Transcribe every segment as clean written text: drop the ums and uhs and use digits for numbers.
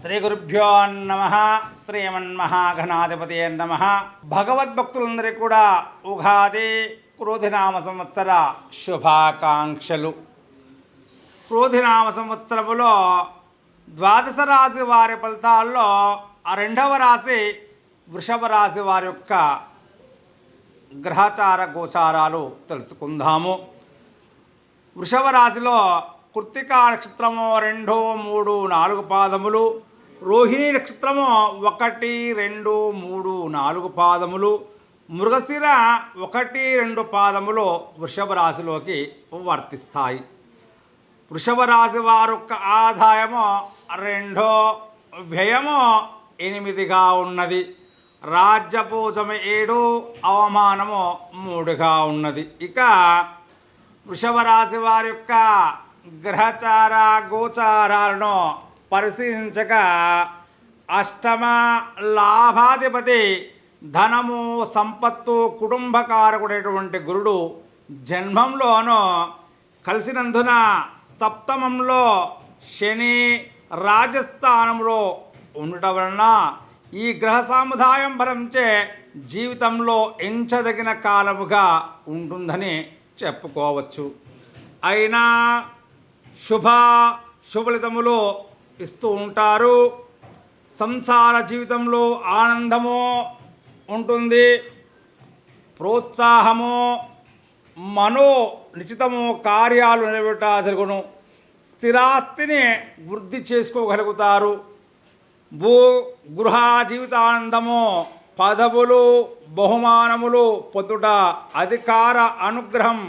శ్రీ గురుభ్యో నమ. శ్రీమన్మహాగణాధిపతి నమ. భగవద్భక్తులందరికీ కూడా ఉగాది క్రోధినామ సంవత్సర శుభాకాంక్షలు. క్రోధినామ సంవత్సరములో ద్వాదశ రాశి వారి ఫలితాల్లో రెండవ రాశి వృషభ రాశి వారి యొక్క గ్రహచార గోచారాలు తెలుసుకుందాము. వృషభ రాశిలో కృత్తికా నక్షత్రము 2, 3, 4 పాదములు, రోహిణి నక్షత్రము 1, 2, 3, 4 పాదములు, మృగశిర 1, 2 పాదములు వృషభ రాశిలోకి వర్తిస్తాయి. వృషభ రాశి వారి యొక్క ఆదాయము 2, వ్యయము 8గా ఉన్నది. రాజ్యపూజము 7, అవమానము 3గా ఉన్నది. ఇక వృషభ రాశి వారి యొక్క గ్రహచార గోచారాలను పరిశీలించగా అష్టమ లాభాధిపతి ధనము సంపత్తు కుటుంబకారకుడైనటువంటి గురుడు జన్మంలోనూ కలిసినందున సప్తమంలో శని రాజస్థానంలో ఉండటం వలన ఈ గ్రహ సముదాయం ఫలంచే జీవితంలో ఎంచదగిన కాలముగా ఉంటుందని చెప్పుకోవచ్చు. అయినా శుభలితములు ఇస్తూ ఉంటారు. సంసార జీవితంలో ఆనందము ఉంటుంది, ప్రోత్సాహము, మనో నిశ్చితము కార్యాలు నెరవేట జరుగును. స్థిరాస్తిని వృద్ధి చేసుకోగలుగుతారు. గృహ జీవితానందము, పదవులు బహుమానములు పొందుట, అధికార అనుగ్రహం,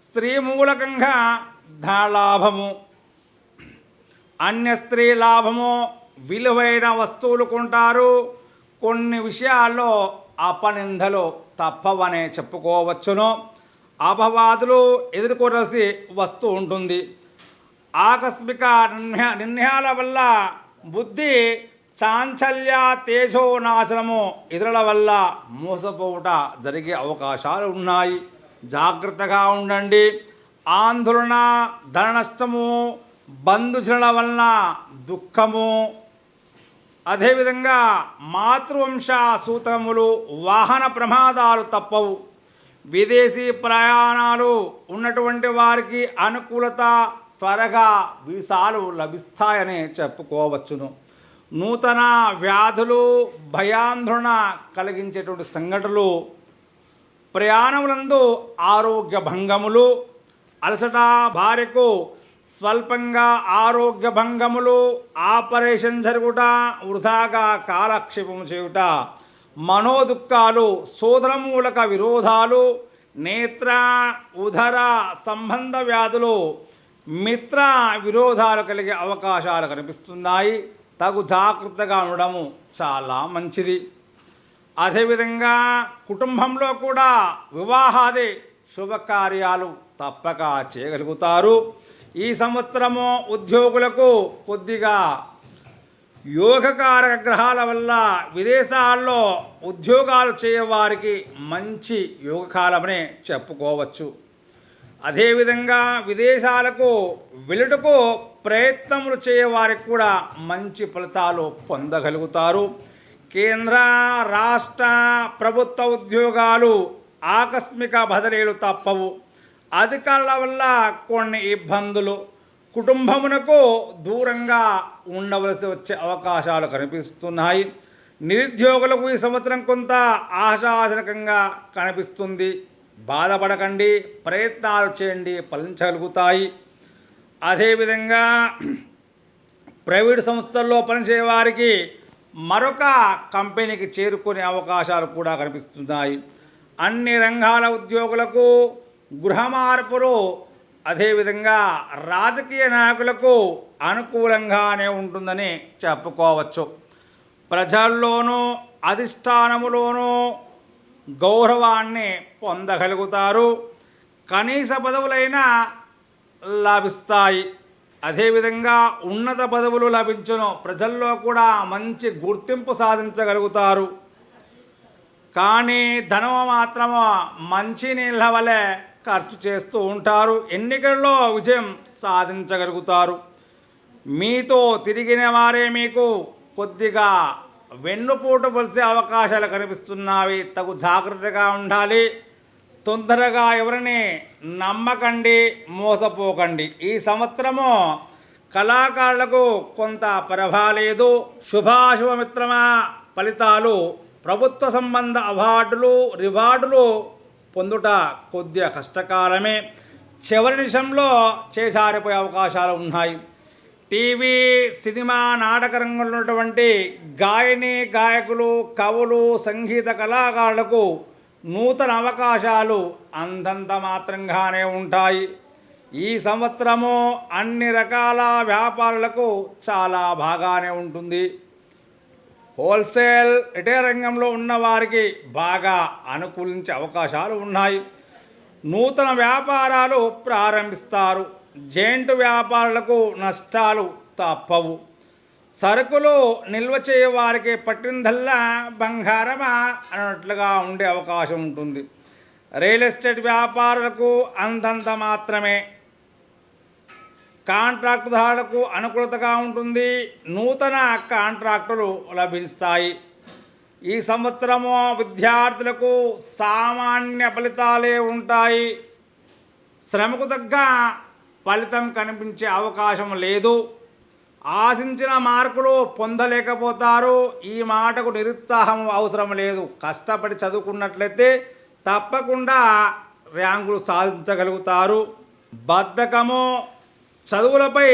స్త్రీ మూలకంగా ధనలాభము, అన్య స్త్రీ లాభము, విలువైన వస్తువులు కొంటారు. కొన్ని విషయాల్లో అపనిందలు తప్పవనే చెప్పుకోవచ్చును. అపవాదులు ఎదుర్కోవలసి వస్తూ ఉంటుంది. ఆకస్మిక నిర్ణయాల వల్ల బుద్ధి చాంచల్య తేజోనాశనము, ఇతరుల వల్ల మోసపోవుట జరిగే అవకాశాలు ఉన్నాయి. జాగ్రత్తగా ఉండండి. ఆందోళన, ధన నష్టము, బంధుజనుల వలన దుఃఖము, అదేవిధంగా మాతృవంశ సూత్రములు, వాహన ప్రమాదాలు తప్పవు. విదేశీ ప్రయాణాలు ఉన్నటువంటి వారికి అనుకూలత, త్వరగా వీసాలు లభిస్తాయని చెప్పుకోవచ్చును. నూతన వ్యాధులు, భయాందోళన కలిగించేటువంటి సంఘటనలు, ప్రయాణములందు ఆరోగ్య భంగములు, అలసట, భార్యకు స్వల్పంగా ఆరోగ్య భంగములు, ఆపరేషన్ జరుగుట, వృధాగా కాలక్షేపం చేయుట, మనోదుఖాలు, సోదరమూలక విరోధాలు, నేత్ర ఉదర సంబంధ వ్యాధులు, మిత్ర విరోధాలు కలిగే అవకాశాలు కనిపిస్తున్నాయి. తగు జాగ్రత్తగా ఉండడము చాలా మంచిది. అదేవిధంగా కుటుంబంలో కూడా వివాహాది శుభకార్యాలు తప్పక చేయగలుగుతారు. ఈ సంవత్సరము ఉద్యోగులకు కొద్దిగా యోగకారక గ్రహాల వల్ల విదేశాల్లో ఉద్యోగాలు చేయవారికి మంచి యోగకాలమనే చెప్పుకోవచ్చు. అదేవిధంగా విదేశాలకు వెళ్ళుటకు ప్రయత్నములు చేయవారికి కూడా మంచి ఫలితాలు పొందగలుగుతారు. కేంద్ర రాష్ట్ర ప్రభుత్వ ఉద్యోగాలు ఆకస్మిక బదిలీలు తప్పవు. అధికారుల వల్ల కొన్ని ఇబ్బందులు, కుటుంబమునకు దూరంగా ఉండవలసి వచ్చే అవకాశాలు కనిపిస్తున్నాయి. నిరుద్యోగులకు ఈ సంవత్సరం కొంత ఆశాజనకంగా కనిపిస్తుంది. బాధపడకండి, ప్రయత్నాలు చేయండి, ఫలించగలుగుతాయి. అదేవిధంగా ప్రైవేటు సంస్థల్లో పనిచేయవారికి మరొక కంపెనీకి చేరుకునే అవకాశాలు కూడా కనిపిస్తున్నాయి. అన్ని రంగాల ఉద్యోగులకు గృహ మార్పులు, అదేవిధంగా రాజకీయ నాయకులకు అనుకూలంగానే ఉంటుందని చెప్పుకోవచ్చు. ప్రజల్లోనూ అధిష్టానములోనూ గౌరవాన్ని పొందగలుగుతారు. కనీస పదవులైనా లభిస్తాయి. అదేవిధంగా ఉన్నత పదవులు లభించును. ప్రజల్లో కూడా మంచి గుర్తింపు సాధించగలుగుతారు. కానీ ధనము మాత్రము మంచి నీళ్ళ వలె ఖర్చు చేస్తూ ఉంటారు. ఎన్నికల్లో విజయం సాధించగలుగుతారు. మీతో తిరిగిన వారే మీకు కొద్దిగా వెన్నుపోటు పొలిసే అవకాశాలు కనిపిస్తున్నాయి. తగు జాగ్రత్తగా ఉండాలి. తొందరగా ఎవరిని నమ్మకండి, మోసపోకండి. ఈ సంవత్సరము కళాకారులకు కొంత పర్వాలేదు. శుభాశుభ మిత్రమ ఫలితాలు, ప్రభుత్వ సంబంధ అవార్డులు, రివార్డులు పొందుట కొద్దిగా కష్టకాలమే. చివరి నిమిషంలో చేజారిపోయే అవకాశాలు ఉన్నాయి. టీవీ, సినిమా, నాటక రంగంలో ఉన్నటువంటి గాయని, గాయకులు, కవులు, సంగీత కళాకారులకు నూతన అవకాశాలు అంతంత మాత్రంగానే ఉంటాయి. ఈ సంవత్సరము అన్ని రకాల వ్యాపారులకు చాలా బాగానే ఉంటుంది. హోల్సేల్, రిటైల్ రంగంలో ఉన్నవారికి బాగా అనుకూలించే అవకాశాలు ఉన్నాయి. నూతన వ్యాపారాలు ప్రారంభిస్తారు. జెయింట్ వ్యాపారులకు నష్టాలు తప్పవు. సరుకులు నిల్వ చేయవారికి పట్టిందల్లా బంగారమా అన్నట్లుగా ఉండే అవకాశం ఉంటుంది. రియల్ ఎస్టేట్ వ్యాపారులకు అంతంత మాత్రమే. కాంట్రాక్టుదారులకు అనుకూలతగా ఉంటుంది. నూతన కాంట్రాక్టులు లభిస్తాయి. ఈ సంవత్సరము విద్యార్థులకు సామాన్య ఫలితాలే ఉంటాయి. శ్రమకు తగ్గ ఫలితం కనిపించే అవకాశం లేదు. ఆశించిన మార్కులు పొందలేకపోతారు. ఈ మాటకు నిరుత్సాహం అవసరం లేదు. కష్టపడి చదువుకున్నట్లయితే తప్పకుండా ర్యాంకులు సాధించగలుగుతారు. బద్ధకము, చదువులపై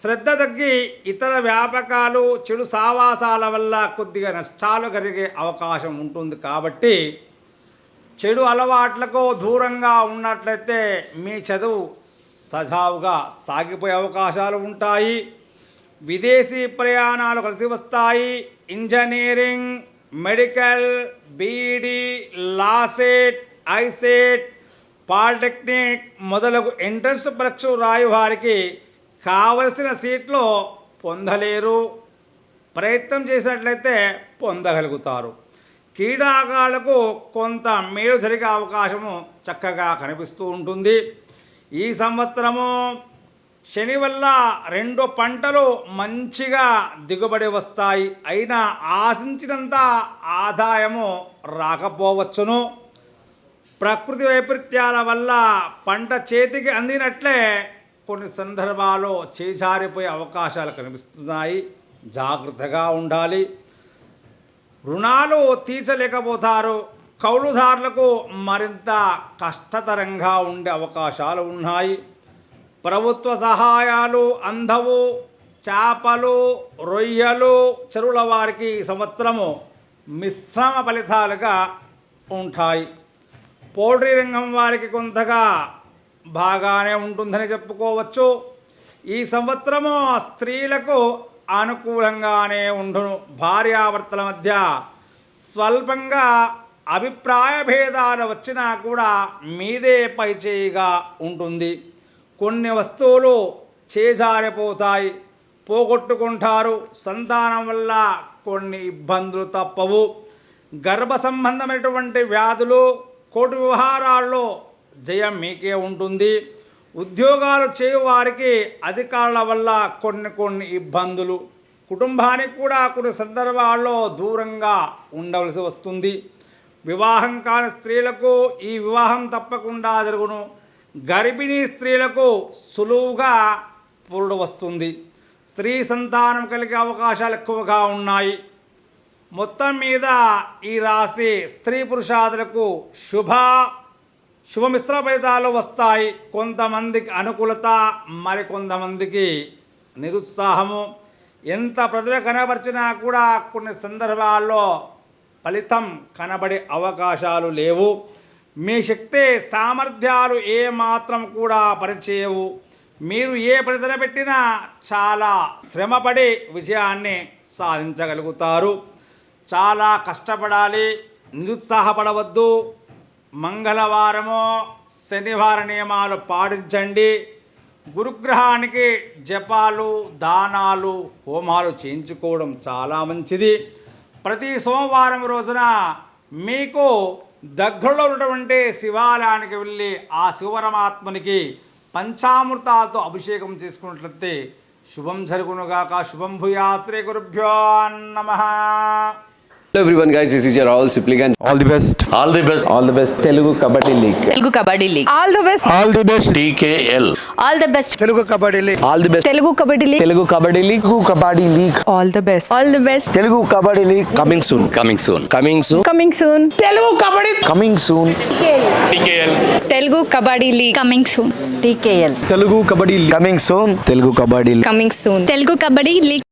శ్రద్ధ తగ్గి ఇతర వ్యాపకాలు, చెడు సావాసాల వల్ల కొద్దిగా నష్టాలు కలిగే అవకాశం ఉంటుంది. కాబట్టి చెడు అలవాట్లకు దూరంగా ఉన్నట్లయితే మీ చదువు సజావుగా సాగిపోయే అవకాశాలు ఉంటాయి. విదేశీ ప్రయాణాలు కలిసి వస్తాయి. Engineering, medical, BEd, LAWCET, ICET, polytechnic మొదలగు ఎంట్రన్స్ పరీక్షలు రాయి వారికి కావలసిన సీట్లు పొందలేరు. ప్రయత్నం చేసినట్లయితే పొందగలుగుతారు. క్రీడాకారులకు కొంత మేలు జరిగే అవకాశము చక్కగా కనిపిస్తూ ఉంటుంది. ఈ సంవత్సరము శని వల్ల 2 పంటలు మంచిగా దిగుబడి వస్తాయి. అయినా ఆశించినంత ఆదాయము రాకపోవచ్చును. ప్రకృతి వైపరీత్యాల వల్ల పంట చేతికి అందినట్లే కొన్ని సందర్భాల్లో చేజారిపోయే అవకాశాలు కనిపిస్తున్నాయి. జాగ్రత్తగా ఉండాలి. రుణాలు తీర్చలేకపోతారు. కౌలుదారులకు మరింత కష్టతరంగా ఉండే అవకాశాలు ఉన్నాయి. ప్రభుత్వ సహాయాలు అందవు. చేపలు, రొయ్యలు, చెరువుల వారికి ఈ సంవత్సరము మిశ్రమ ఫలితాలుగా ఉంటాయి. పౌల్ట్రీ రంగం వారికి కొంతగా బాగానే ఉంటుందని చెప్పుకోవచ్చు. ఈ సంవత్సరము స్త్రీలకు అనుకూలంగానే ఉండును. భార్యాభర్తల మధ్య స్వల్పంగా అభిప్రాయ భేదాలు వచ్చినా కూడా మీదే పైచేయిగా ఉంటుంది. కొన్ని వస్తువులు చేజారిపోతాయి, పోగొట్టుకుంటారు. సంతానం వల్ల కొన్ని ఇబ్బందులు తప్పవు. గర్భ సంబంధమైనటువంటి వ్యాధులు, కోర్టు వ్యవహారాల్లో జయం మీకే ఉంటుంది. ఉద్యోగాలు చేయువారికి అధికారుల వల్ల కొన్ని ఇబ్బందులు, కుటుంబానికి కూడా కొన్ని సందర్భాల్లో దూరంగా ఉండవలసి వస్తుంది. వివాహం కాని స్త్రీలకు ఈ వివాహం తప్పకుండా జరుగును. గర్భిణీ స్త్రీలకు సులువుగా పురుడు వస్తుంది. స్త్రీ సంతానం కలిగే అవకాశాలు ఎక్కువగా ఉన్నాయి. మొత్తం మీద ఈ రాశి స్త్రీ పురుషాదులకు శుభమిశ్ర ఫలితాలు వస్తాయి. కొంతమందికి అనుకూలత, మరికొంతమందికి నిరుత్సాహము. ఎంత ప్రతిభ కనబరిచినా కూడా కొన్ని సందర్భాల్లో ఫలితం కనబడే అవకాశాలు లేవు. మీ శక్తి సామర్థ్యాలు ఏమాత్రం కూడా పనిచేయవు. మీరు ఏ ప్రతిభ పెట్టినా చాలా శ్రమపడి విజయాన్ని సాధించగలుగుతారు. చాలా కష్టపడాలి, నిరుత్సాహపడవద్దు. మంగళవారము, శనివార నియమాలు పాటించండి. గురుగ్రహానికి జపాలు, దానాలు, హోమాలు చేయించుకోవడం చాలా మంచిది. ప్రతి సోమవారం రోజున మీకు దగ్గరలో ఉన్నటువంటి శివాలయానికి వెళ్ళి ఆ శివపరమాత్మనికి పంచామృతాలతో అభిషేకం చేసుకున్నట్లయితే శుభం జరుగునుగాక. శుభం భూయా. శ్రీ గురుభ్యో నమః. Hello everyone guys, this is your Rahul Sipligan. All the best. All the best. All the best. Telugu Kabaddi League. Telugu Kabaddi League. All the best. All the best. TKL. All the best. Telugu Kabaddi League. All the best. Telugu Kabaddi League. Telugu Kabaddi League. Telugu Kabaddi League. All the best. All the best. Telugu Kabaddi League. Coming soon. Coming soon. Coming soon. Coming soon. Telugu Kabaddi. Coming soon. TKL. Telugu Kabaddi League. Coming soon. TKL. Telugu Kabaddi League. Coming soon. Telugu Kabaddi League. Coming soon. Telugu Kabaddi League.